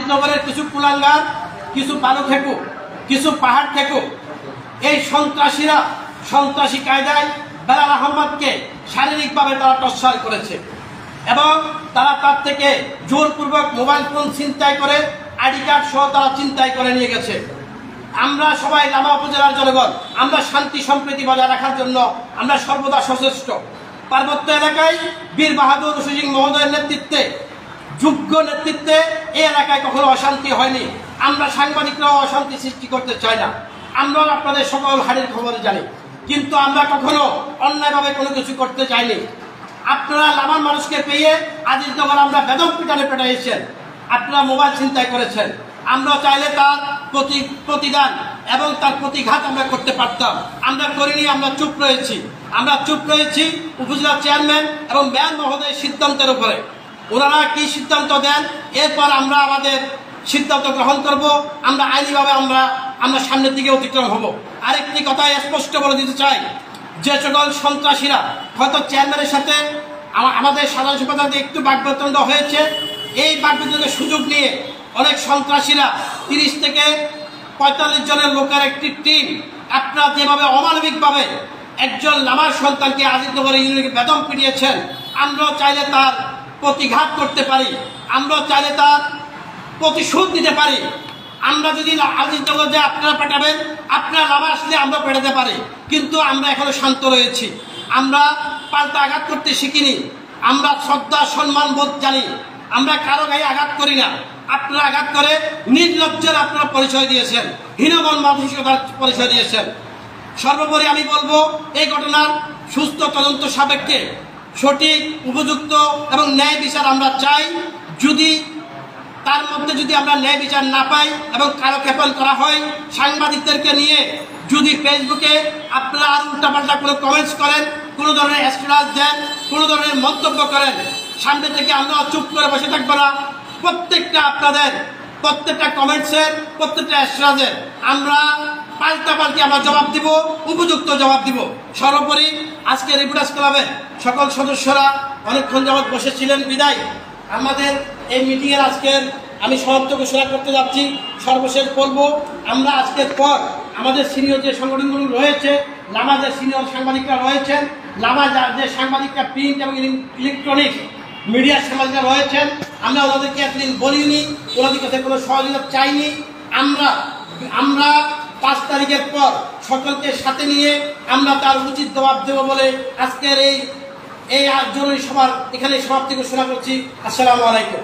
আজিজনগরের কিছু কুলাঙ্গার, কিছু বালু খেকু, কিছু পাহাড় খেকু, এই সন্ত্রাসীরা সন্ত্রাসী কায়দায় বেলাল আহমদকে শারীরিকভাবে তারা টর্চার করেছে এবং তারা তার থেকে জোরপূর্বক মোবাইল ফোন ছিনতাই করে আইডি কার্ড সহ তারা ছিনতাই করে নিয়ে গেছে। আমরা সবাই লামা উপজেলার জনগণ আমরা শান্তি সম্প্রীতি বজায় রাখার জন্য আমরা সর্বদা সচেষ্ট। পার্বত্য এলাকায় বীর বাহাদুর সিং মহোদয়ের নেতৃত্বে, যোগ্য নেতৃত্বে এই এলাকায় কখনো অশান্তি হয়নি। আমরা সাংবাদিকরাও অশান্তি সৃষ্টি করতে চাই না। আমরা আপনাদের সকল হাড়ির খবর জানি, কিন্তু আমরা কখনো অন্যায়ভাবে কোনো কিছু করতে চাইনি। আপনারা লামার মানুষকে পেয়ে আজিজনগর আমরা বেদম পিটানে পেটাইছেন, আপনারা মোবাইল ছিনতাই করেছেন। আমরা চাইলে তার প্রতিদান এবং তার প্রতিঘাত আমরা করতে পারতাম, আমরা করিনি। আমরা চুপ রয়েছি। আমরা চুপ রয়েছি উপজেলা চেয়ারম্যান এবং মেয়র মহোদয়ের সিদ্ধান্তের উপরে। ওনারা কি সিদ্ধান্ত দেন এরপর আমরা আমাদের সিদ্ধান্ত গ্রহণ করব। আমরা আইনিভাবে আমরা সামনের দিকে অতিক্রম হব। আরেকটি কথা স্পষ্ট বলে দিতে চাই, যে সকল সন্ত্রাসীরা হয়তো চেয়ারম্যানের সাথে আমাদের সাধারণ সম্পাদকের একটু বাকবিতণ্ড হয়েছে, এই বাকবিতণ্ডের সুযোগ নিয়ে অনেক সন্ত্রাসীরা 30 থেকে 45 জনের লোকের একটি টিম আপনারা যেভাবে অমানবিকভাবে একজন লামার সন্তানকে আজিজনগর ইউনিয়নকে বেদম পিটিয়েছেন, আমরাও চাইলে তার প্রতিঘাত করতে পারি, আমরাও চাইলে তার প্রতিশোধ নিতে পারি। আমরা যদি আজিজনগর যে আপনারা পেটাবেন, আপনারা লামা আসলে আমরা পেটাতে পারি, কিন্তু আমরা এখনো শান্ত রয়েছি। আমরা পাল্টা আঘাত করতে শিখিনি। আমরা শ্রদ্ধা সম্মান বোধ জানি। আমরা কারো গায়ে আঘাত করি না। আপনারা আঘাত করে নির্লজ্জের আপনারা পরিচয় দিয়েছেন, হীনমন মানসিকতার পরিচয় দিয়েছেন। সর্বোপরি আমি বলবো, এই ঘটনার সুস্থ তদন্ত সাপেক্ষে সঠিক, উপযুক্ত এবং ন্যায় বিচার আমরা চাই। যদি তার মধ্যে যদি আমরা ন্যায় বিচার না পাই এবং কালক্ষেপণ করা হয়, সাংবাদিকদেরকে নিয়ে যদি ফেসবুকে আপনারা আর উল্টাপাল্টা কোনো কমেন্টস করেন, কোনো ধরনের স্ট্যাটাস দেন, কোনো ধরনের মন্তব্য করেন, সামনে থেকে আমরা চুপ করে বসে থাকবো না। প্রত্যেকটা কমেন্টসের, প্রত্যেকটা স্ট্যাটাসের আমরা পাল্টাপাল্টি আমরা জবাব দিব, উপযুক্ত জবাব দিব। সর্বোপরি আজকে রিপোর্টার্স ক্লাবের সকল সদস্যরা অনেকক্ষণ যাবৎ বসেছিলেন বিদায় আমাদের এই মিটিংয়ের আজকের আমি সমাপ্ত ঘোষণা করতে যাচ্ছি। সর্বশেষ বলবো, আমরা আজকের পর আমাদের সিনিয়র যে সংগঠনগুলো রয়েছে, লামা যে সিনিয়র সাংবাদিকরা রয়েছেন, লামা যে সাংবাদিকরা প্রিন্ট এবং ইলেকট্রনিক মিডিয়ার সাংবাদিকরা রয়েছেন, আমরা ওনাদেরকে এতদিন বলিনি, ওনাদের কাছে কোনো সহযোগিতা চাইনি। আমরা 5 তারিখের পর সকলকে সাথে নিয়ে আমরা তার উচিত জবাব দেব বলে আজকের এই জরুরি সভার এখানে সমাপ্তি ঘোষণা করছি। আসসালামু আলাইকুম।